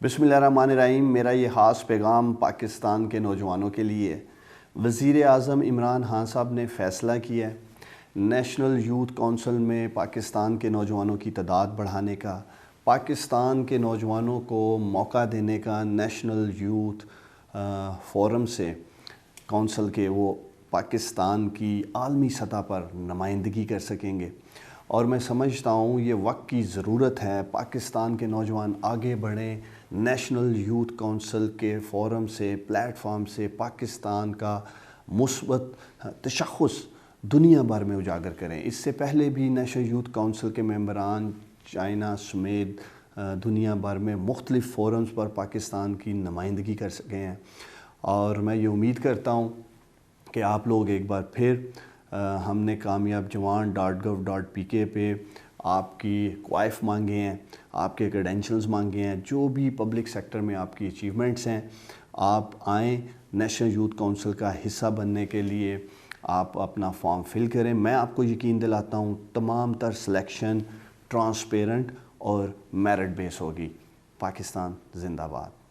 बिस्मिल्लाहिर्रहमानिर्रहीम। मेरा ये ख़ास पैगाम पाकिस्तान के नौजवानों के लिए वज़ीर आज़म इमरान खान साहब ने फ़ैसला किया है नेशनल यूथ काउंसिल में पाकिस्तान के नौजवानों की तादाद बढ़ाने का, पाकिस्तान के नौजवानों को मौका देने का। नेशनल यूथ फोरम से काउंसिल के वो पाकिस्तान की आलमी सतह पर नुमाइंदगी कर सकेंगे और मैं समझता हूँ ये वक्त की ज़रूरत है। पाकिस्तान के नौजवान आगे बढ़ें, नेशनल यूथ काउंसिल के फोरम से, प्लेटफॉर्म से पाकिस्तान का मुस्बत तशख़्ख़ुस दुनिया भर में उजागर करें। इससे पहले भी नेशनल यूथ काउंसिल के मेंबरान चाइना समेत दुनिया भर में मुख्तलिफ़ फोरम्स पर पाकिस्तान की नुमाइंदगी कर सके हैं और मैं ये उम्मीद करता हूँ कि आप लोग एक बार फिर हमने kamyabjawan.gov.pk पे आपकी क्वाइफ मांगे हैं, आपके क्रेडेंशियल्स मांगे हैं, जो भी पब्लिक सेक्टर में आपकी अचीवमेंट्स हैं, आप आएँ नेशनल यूथ काउंसिल का हिस्सा बनने के लिए। आप अपना फॉर्म फिल करें। मैं आपको यकीन दिलाता हूँ तमाम तर सिलेक्शन ट्रांसपेरेंट और मेरिट बेस होगी। पाकिस्तान जिंदाबाद।